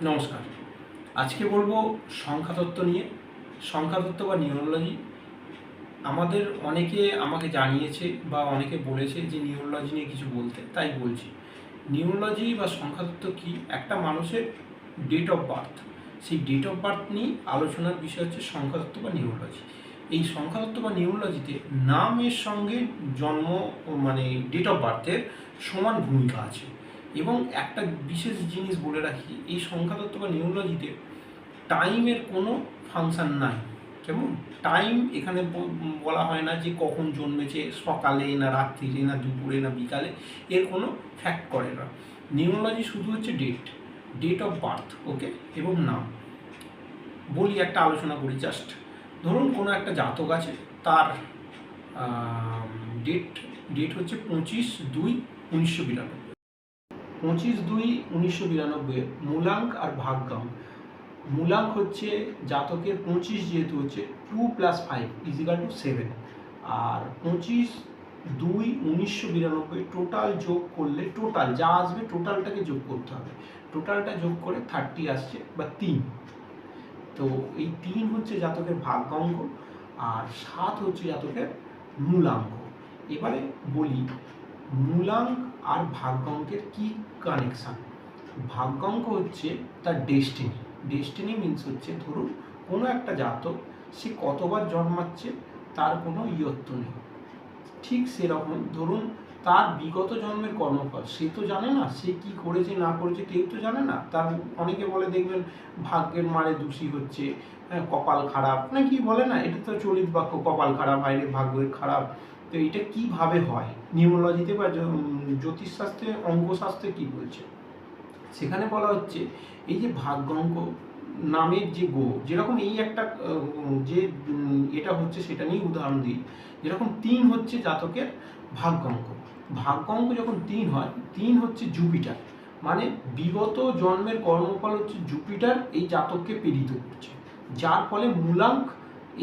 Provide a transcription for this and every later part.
নমস্কার। আজকে বলবো সংখ্যাতত্ত্ব নিয়ে। সংখ্যাতত্ত্ব বা নিউরোলজি। অনেকে আমাকে জানিয়েছে বা অনেকে বলেছে যে নিউরোলজি নিয়ে কিছু বলতে, তাই বলছি। নিউরোলজি বা সংখ্যাতত্ত্ব কি? একটা মানুষের ডেট অফ বার্থ, সেই ডেট অফ বার্থ নিয়ে আলোচনার বিষয় হচ্ছে সংখ্যাতত্ত্ব বা নিউরোলজি। এই সংখ্যাতত্ত্ব বা নিউরোলজিতে নামের সঙ্গে জন্ম মানে ডেট অফ বার্থের সমান ভূমিকা আছে। এবং একটা বিশেষ জিনিস বলে রাখি, এই সংখ্যাতত্ত্ব বা নিউরোলজিতে টাইমের কোনো ফাংশান নাই। কেমন? টাইম এখানে বলা হয় না যে কখন জন্মেছে, সকালে না রাত্রিরে না দুপুরে না বিকালে, এর কোনো ফ্যাক্ট করে না। নিউরোলজি শুধু হচ্ছে ডেট অফ বার্থ, ওকে, এবং নাম। বলি, একটা আলোচনা করি জাস্ট। ধরুন কোনো একটা জাতক আছে, তার ডেট ডেট হচ্ছে 25/2/1992। 25/2/1992 মূলাঙ্ক আর ভাগ্যাঙ্ক। মূলাঙ্ক হচ্ছে জাতকের 25, যেহেতু হচ্ছে 2 + 5 = 7, আর 25/2/1992 টোটাল যোগ করলে, টোটাল যা আসবে টোটালটাকে যোগ করতে হবে। টোটালটা যোগ করে 30 আসছে বা 3। তো এই 3 হচ্ছে জাতকের ভাগ্যাঙ্ক, আর 7 হচ্ছে জাতকের মূলাঙ্ক। এবারে বলি, মূলাঙ্ক আর ভাগ্যাঙ্কের কি কানেকশান। ভাগ্যাঙ্ক হচ্ছে তার ডেস্টিনি মিনস হচ্ছে, ধরুন কোনো একটা জাতক, সে কতবার জন্মাচ্ছে তার কোনো ইয়ত্ত নেই। ঠিক সেরকম ধরুন তার বিগত জন্মের কর্মফল সে তো জানে না, সে কি করেছে না করেছে কেউ তো জানে না। তার অনেকে বলে, দেখবেন ভাগ্যের মারে দোষী হচ্ছে, কপাল খারাপ না কি বলে না, এটা তো চলিত বাক্য, কপাল খারাপ, বাইরে ভাগ্যের খারাপ। তো এটা কিভাবে হয়? নিউরোলজিতে বা জ্যোতিষশাস্ত্রে, অঙ্কশাস্ত্রে কি বলছে, সেখানে বলা হচ্ছে এই যে ভাগ্যাঙ্ক নামের যে যেরকম এই একটা যে এটা হচ্ছে, সেটা নিয়ে উদাহরণ দিই। যেরকম 3 হচ্ছে জাতকের ভাগ্যাঙ্ক। ভাগ্যাঙ্ক যখন 3 হয়, 3 হচ্ছে জুপিটার, মানে বিগত জন্মের কর্মফল হচ্ছে জুপিটার এই জাতককে প্রেরিত করছে, যার ফলে মূলাঙ্ক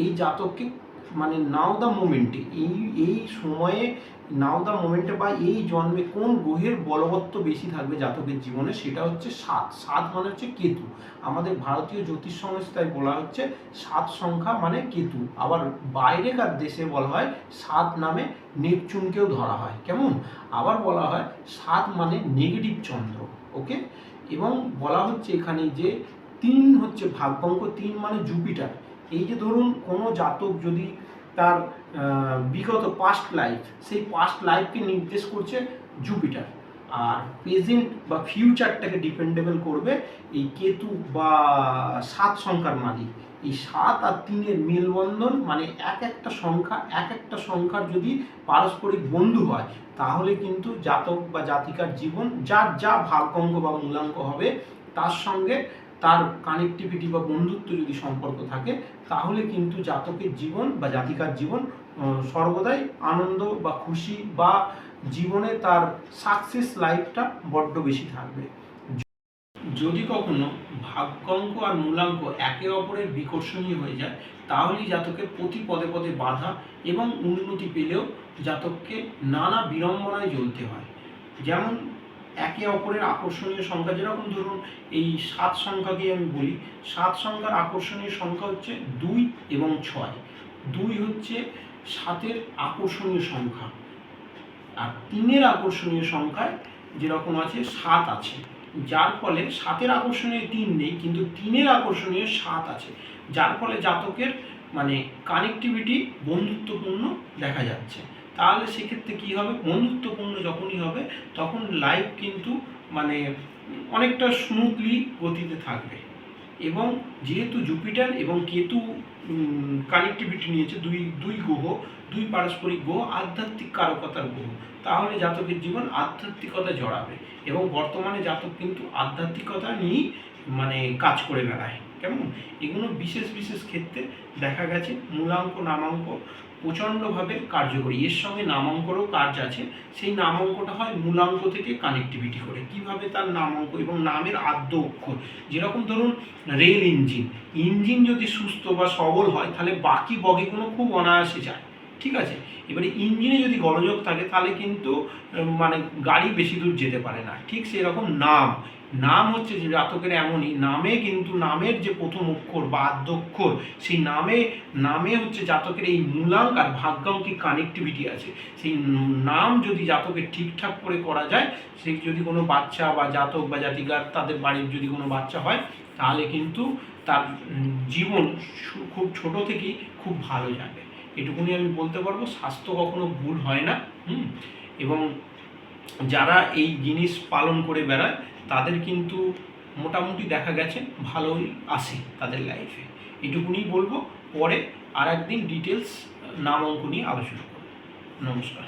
এই জাতককে, মানে নাও দ্য মোমেন্টে, এই সময়ে, নাও দ্য মোমেন্টে বা এই জন্মে কোন গ্রহের বলবত্ব বেশি থাকবে জাতকের জীবনে, সেটা হচ্ছে 7। 7 মানে হচ্ছে কেতু। আমাদের ভারতীয় জ্যোতিষ সংস্থায় বলা হচ্ছে 7 সংখ্যা মানে কেতু। আবার বাইরেকার দেশে বলা হয় 7 নামে নেপচুনকেও ধরা হয়। কেমন? আবার বলা হয় 7 মানে নেগেটিভ চন্দ্র, ওকে। এবং বলা হচ্ছে এখানে যে 3 হচ্ছে ভাগ্যাঙ্ক, 3 মানে জুপিটার। এই যে ধরুন কোনো জাতক যদি তার বিগত পাস্ট লাইফ, সেই পাস্ট লাইফকে নির্দেশ করছে জুপিটার, আর প্রেজেন্ট বা ফিউচারটাকে ডিপেন্ডেবল করবে এই কেতু বা 7 সংখ্যার মালিক। এই 7 আর 3-এর মেলবন্ধন, মানে এক একটা সংখ্যার যদি পারস্পরিক বন্ধু হয়, তাহলে কিন্তু জাতক বা জাতিকার জীবন, যার যা ভাগ্যাঙ্ক বা মূলাঙ্ক হবে, তার সঙ্গে তার কানেক্টিভিটি বা বন্ধুত্ব যদি সম্পর্ক থাকে, তাহলে কিন্তু জাতকের জীবন বা জাতিকার জীবন সর্বদাই আনন্দ বা খুশি বা জীবনে তার সাকসেস লাইফটা বড্ড বেশি থাকবে। যদি কখনো ভাগ্যাঙ্ক আর মূলাঙ্ক একে অপরের বিকর্ষণীয় হয়ে যায়, তাহলেই জাতকের প্রতি পদে পদে বাধা এবং উন্নতি পেলেও জাতককে নানা বিড়ম্বনায় জ্বলতে হয়। যেমন একে অপরের আকর্ষণীয় সংখ্যা, যেরকম ধরুন এই 7 সংখ্যাকে আমি বলি, 7 সংখ্যার আকর্ষণীয় সংখ্যা হচ্ছে 2 এবং 6। 2 হচ্ছে 7-এর আকর্ষণীয় সংখ্যা, আর 3-এর আকর্ষণীয় সংখ্যায় যেরকম আছে 7 আছে, যার ফলে 7-এর আকর্ষণীয় 3 নেই, কিন্তু 3-এর আকর্ষণীয় 7 আছে, যার ফলে জাতকের মানে কানেক্টিভিটি বন্ধুত্বপূর্ণ দেখা যাচ্ছে। তাহলে সেক্ষেত্রে কী হবে? বন্ধুত্বপূর্ণ যখনই হবে, তখন লাইফ কিন্তু মানে অনেকটা স্মুথলি গতিতে থাকবে। এবং যেহেতু জুপিটার এবং কেতু কানেক্টিভিটি নিয়েছে, দুই গ্রহ, দুই পারস্পরিক গ্রহ, আধ্যাত্মিক কারকতার গ্রহ, তাহলে জাতকের জীবন আধ্যাত্মিকতা জড়াবে। এবং বর্তমানে জাতক কিন্তু আধ্যাত্মিকতা নিয়েই মানে কাজ করে বেড়ায়। কেমন? এগুলো বিশেষ বিশেষ ক্ষেত্রে দেখা গেছে মূলাঙ্ক নামাঙ্ক প্রচণ্ডভাবে কার্যকরী। এর সঙ্গে নামাঙ্করও কাজ আছে। সেই নামাঙ্কটা হয় মূলাঙ্ক থেকে কানেক্টিভিটি করে। কিভাবে? তার নামাঙ্ক এবং নামের আদ্য অক্ষর। যেরকম ধরুন রেল ইঞ্জিন যদি সুস্থ বা সবল হয়, তাহলে বাকি বগিগুলো খুব অনায়াসে যায়, ঠিক আছে। এবারে ইঞ্জিনে যদি গোলযোগ থাকে, তাহলে কিন্তু মানে গাড়ি বেশি দূর যেতে পারে না। ঠিক সেরকম নাম, নাম হচ্ছে যে জাতকের এমনই, নামে কিন্তু নামের যে প্রথম অক্ষর বা আদ্যক্ষর, সেই নামে হচ্ছে জাতকের এই মূলাঙ্ক আর ভাগ্যাঙ্কিক কানেক্টিভিটি আছে। সেই নাম যদি জাতকের ঠিকঠাক করে করা যায়, সেই যদি কোনো বাচ্চা বা জাতক বা জাতিকার তাদের বাড়ির যদি কোনো বাচ্চা হয়, তাহলে কিন্তু তার জীবন খুব ছোট থেকেই খুব ভালো যাবে, এটুকুনি আমি বলতে পারবো। স্বাস্থ্য কখনো ভুল হয় না। এবং যারা এই জিনিস পালন করে বেড়ায় তাদের কিন্তু মোটামুটি দেখা গেছে ভালোই আসে তাদের লাইফে, এটুকুনি বলবো। পরে আর একদিন ডিটেলস নাম অঙ্ক নিয়ে আলোচনা করব। নমস্কার।